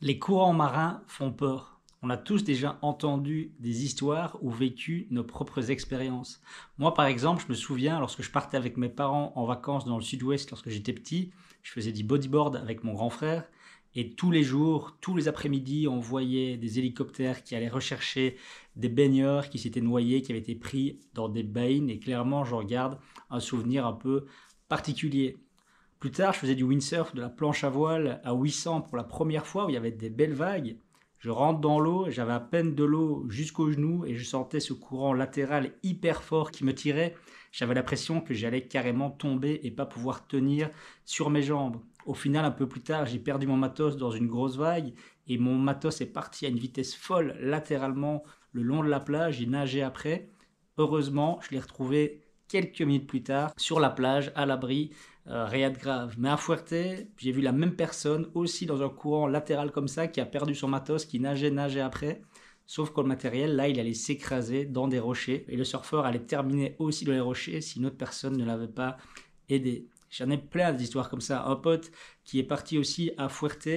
Les courants marins font peur. On a tous déjà entendu des histoires ou vécu nos propres expériences. Moi, par exemple, je me souviens, lorsque je partais avec mes parents en vacances dans le sud-ouest lorsque j'étais petit, je faisais du bodyboard avec mon grand frère. Et tous les jours, tous les après-midi, on voyait des hélicoptères qui allaient rechercher des baigneurs qui s'étaient noyés, qui avaient été pris dans des baïnes. Et clairement, j'en garde un souvenir un peu particulier. Plus tard, je faisais du windsurf, de la planche à voile à 800 pour la première fois où il y avait des belles vagues. Je rentre dans l'eau, j'avais à peine de l'eau jusqu'aux genoux et je sentais ce courant latéral hyper fort qui me tirait. J'avais l'impression que j'allais carrément tomber et pas pouvoir tenir sur mes jambes. Au final, un peu plus tard, j'ai perdu mon matos dans une grosse vague et mon matos est parti à une vitesse folle latéralement le long de la plage. J'ai nagé après. Heureusement, je l'ai retrouvé quelques minutes plus tard sur la plage à l'abri, rien de grave. Mais à Fuerte, j'ai vu la même personne aussi dans un courant latéral comme ça qui a perdu son matos, qui nageait après. Sauf que le matériel, là, il allait s'écraser dans des rochers et le surfeur allait terminer aussi dans les rochers si une autre personne ne l'avait pas aidé. J'en ai plein d'histoires comme ça. Un pote qui est parti aussi à Fuerte,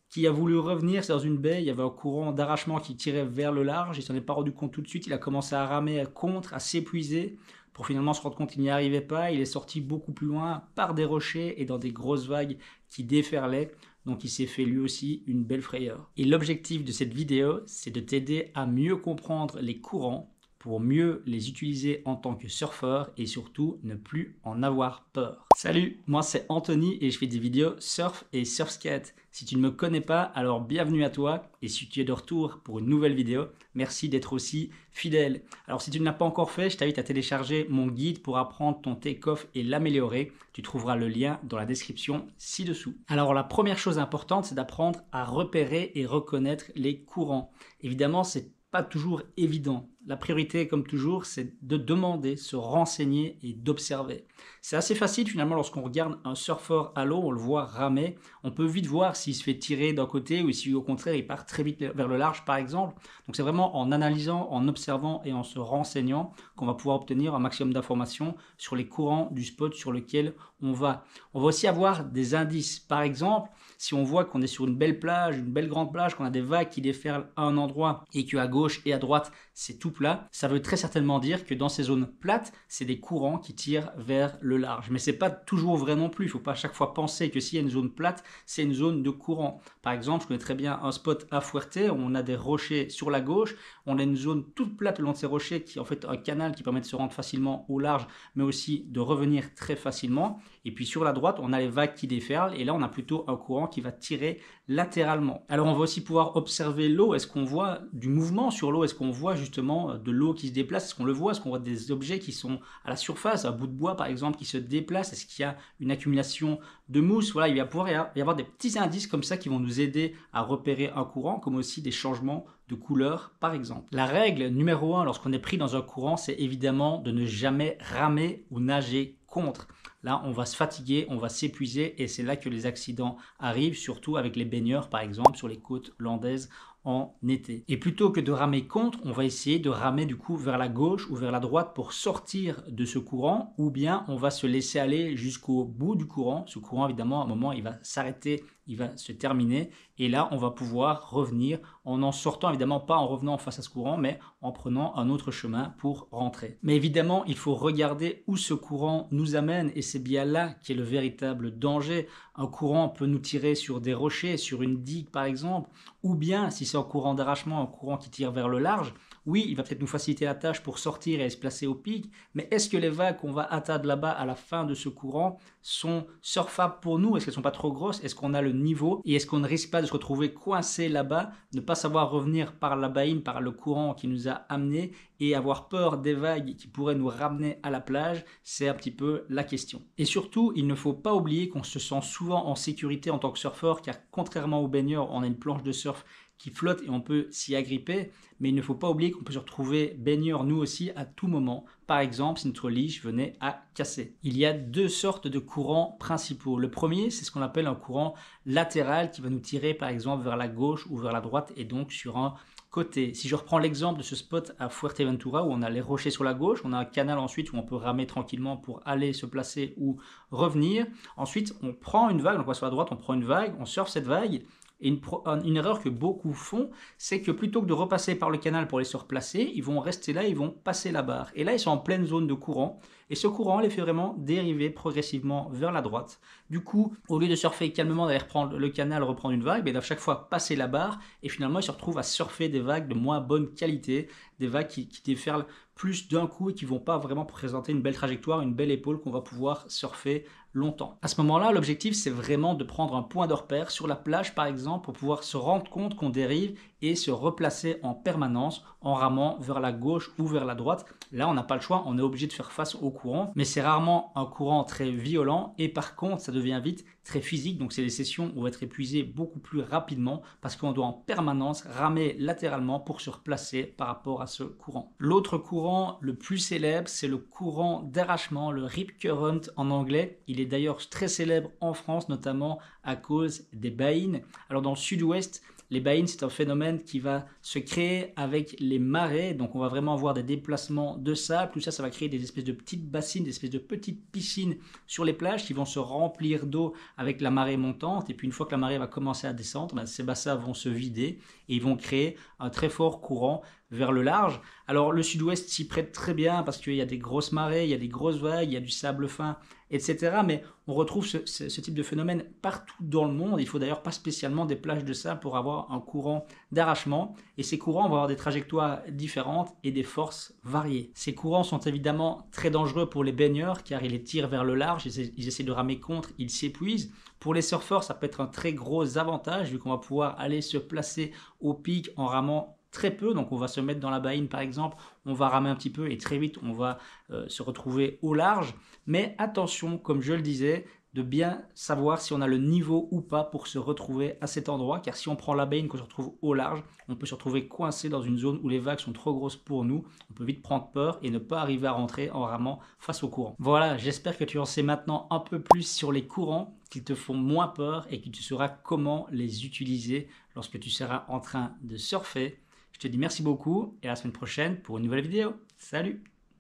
qui a voulu revenir dans une baie, il y avait un courant d'arrachement qui tirait vers le large, il s'en est pas rendu compte tout de suite, il a commencé à ramer contre, à s'épuiser, pour finalement se rendre compte qu'il n'y arrivait pas, il est sorti beaucoup plus loin par des rochers et dans des grosses vagues qui déferlaient, donc il s'est fait lui aussi une belle frayeur. Et l'objectif de cette vidéo, c'est de t'aider à mieux comprendre les courants, pour mieux les utiliser en tant que surfeur et surtout ne plus en avoir peur. Salut, moi c'est Anthony et je fais des vidéos surf et surf skate. Si tu ne me connais pas, alors bienvenue à toi et si tu es de retour pour une nouvelle vidéo, merci d'être aussi fidèle. Alors si tu ne l'as pas encore fait, je t'invite à télécharger mon guide pour apprendre ton take-off et l'améliorer. Tu trouveras le lien dans la description ci-dessous. Alors la première chose importante, c'est d'apprendre à repérer et reconnaître les courants. Évidemment, c'est pas toujours évident. La priorité, comme toujours, c'est de demander, se renseigner et d'observer. C'est assez facile finalement lorsqu'on regarde un surfeur à l'eau, on le voit ramer, on peut vite voir s'il se fait tirer d'un côté ou si au contraire il part très vite vers le large par exemple. Donc c'est vraiment en analysant, en observant et en se renseignant qu'on va pouvoir obtenir un maximum d'informations sur les courants du spot sur lequel on va. On va aussi avoir des indices. Par exemple, si on voit qu'on est sur une belle plage, une belle grande plage, qu'on a des vagues qui déferlent à un endroit et qu'à gauche et à droite c'est tout plat, ça veut très certainement dire que dans ces zones plates, c'est des courants qui tirent vers le large. Mais c'est pas toujours vrai non plus. Il faut pas à chaque fois penser que s'il y a une zone plate, c'est une zone de courant. Par exemple, je connais très bien un spot à Fuerte où on a des rochers sur la gauche, on a une zone toute plate le long de ces rochers qui est en fait un canal qui permet de se rendre facilement au large, mais aussi de revenir très facilement. Et puis sur la droite, on a les vagues qui déferlent et là, on a plutôt un courant qui va tirer latéralement. Alors on va aussi pouvoir observer l'eau. Est-ce qu'on voit du mouvement sur l'eau? Est-ce qu'on voit justement de l'eau qui se déplace? Est-ce qu'on le voit? Est-ce qu'on voit des objets qui sont à la surface, un bout de bois par exemple qui se déplace? Est-ce qu'il y a une accumulation de mousse? Voilà, il va pouvoir y avoir des petits indices comme ça qui vont nous aider à repérer un courant, comme aussi des changements de couleur par exemple. La règle numéro 1 lorsqu'on est pris dans un courant, c'est évidemment de ne jamais ramer ou nager contre. Là, on va se fatiguer, on va s'épuiser et c'est là que les accidents arrivent, surtout avec les baigneurs par exemple sur les côtes landaises en été. Et plutôt que de ramer contre, on va essayer de ramer du coup vers la gauche ou vers la droite pour sortir de ce courant, ou bien on va se laisser aller jusqu'au bout du courant. Ce courant, évidemment, à un moment, il va s'arrêter, il va se terminer, et là, on va pouvoir revenir en sortant, évidemment, pas en revenant face à ce courant, mais en prenant un autre chemin pour rentrer. Mais évidemment, il faut regarder où ce courant nous amène, et c'est bien là qu'est le véritable danger. Un courant peut nous tirer sur des rochers, sur une digue par exemple, ou bien si c'est un courant d'arrachement, un courant qui tire vers le large, oui, il va peut-être nous faciliter la tâche pour sortir et se placer au pic, mais est-ce que les vagues qu'on va atteindre là-bas à la fin de ce courant sont surfables pour nous? Est-ce qu'elles ne sont pas trop grosses? Est-ce qu'on a le niveau? Et est-ce qu'on ne risque pas de se retrouver coincé là-bas, ne pas savoir revenir par la baïne, par le courant qui nous a amenés et avoir peur des vagues qui pourraient nous ramener à la plage? C'est un petit peu la question. Et surtout, il ne faut pas oublier qu'on se sent souvent en sécurité en tant que surfeur, car contrairement aux baigneurs, on a une planche de surf qui flotte et on peut s'y agripper, mais il ne faut pas oublier qu'on peut se retrouver baigneur nous aussi à tout moment, par exemple si notre leash venait à casser. Il y a deux sortes de courants principaux. Le premier, c'est ce qu'on appelle un courant latéral qui va nous tirer par exemple vers la gauche ou vers la droite et donc sur un côté. Si je reprends l'exemple de ce spot à Fuerteventura où on a les rochers sur la gauche, on a un canal ensuite où on peut ramer tranquillement pour aller se placer ou revenir. Ensuite, on prend une vague, donc on va sur la droite, on prend une vague, on surfe cette vague. Et une erreur que beaucoup font, c'est que plutôt que de repasser par le canal pour les se replacer, ils vont rester là, ils vont passer la barre. Et là, ils sont en pleine zone de courant. Et ce courant les fait vraiment dériver progressivement vers la droite. Du coup, au lieu de surfer calmement, d'aller reprendre le canal, reprendre une vague, ils doivent chaque fois passer la barre. Et finalement, ils se retrouvent à surfer des vagues de moins bonne qualité, des vagues qui déferlent plus d'un coup et qui ne vont pas vraiment présenter une belle trajectoire, une belle épaule qu'on va pouvoir surfer longtemps. À ce moment-là, l'objectif, c'est vraiment de prendre un point de repère sur la plage, par exemple, pour pouvoir se rendre compte qu'on dérive et se replacer en permanence en ramant vers la gauche ou vers la droite. Là, on n'a pas le choix, on est obligé de faire face au courant, mais c'est rarement un courant très violent et par contre, ça devient vite très physique. Donc, c'est des sessions où on va être épuisé beaucoup plus rapidement parce qu'on doit en permanence ramer latéralement pour se replacer par rapport à ce courant. L'autre courant le plus célèbre, c'est le courant d'arrachement, le rip current en anglais. Il est d'ailleurs très célèbre en France, notamment à cause des baïnes. Alors dans le sud-ouest, les baïnes, c'est un phénomène qui va se créer avec les marées. Donc on va vraiment avoir des déplacements de sable. Tout ça, ça va créer des espèces de petites bassines, des espèces de petites piscines sur les plages qui vont se remplir d'eau avec la marée montante. Et puis une fois que la marée va commencer à descendre, ces bassins vont se vider et ils vont créer un très fort courant vers le large. Alors le sud-ouest s'y prête très bien parce qu'il y a des grosses marées, il y a des grosses vagues, il y a du sable fin, etc. Mais on retrouve ce type de phénomène partout dans le monde. Il faut d'ailleurs pas spécialement des plages de sable pour avoir un courant d'arrachement. Et ces courants vont avoir des trajectoires différentes et des forces variées. Ces courants sont évidemment très dangereux pour les baigneurs car ils les tirent vers le large, ils essaient de ramer contre, ils s'épuisent. Pour les surfeurs, ça peut être un très gros avantage vu qu'on va pouvoir aller se placer au pic en ramant très peu, donc on va se mettre dans la baïne par exemple, on va ramer un petit peu et très vite on va se retrouver au large. Mais attention, comme je le disais, de bien savoir si on a le niveau ou pas pour se retrouver à cet endroit, car si on prend la baïne qu'on se retrouve au large, on peut se retrouver coincé dans une zone où les vagues sont trop grosses pour nous, on peut vite prendre peur et ne pas arriver à rentrer en ramant face au courant. Voilà, j'espère que tu en sais maintenant un peu plus sur les courants qui te font moins peur et que tu sauras comment les utiliser lorsque tu seras en train de surfer. Je te dis merci beaucoup et à la semaine prochaine pour une nouvelle vidéo. Salut!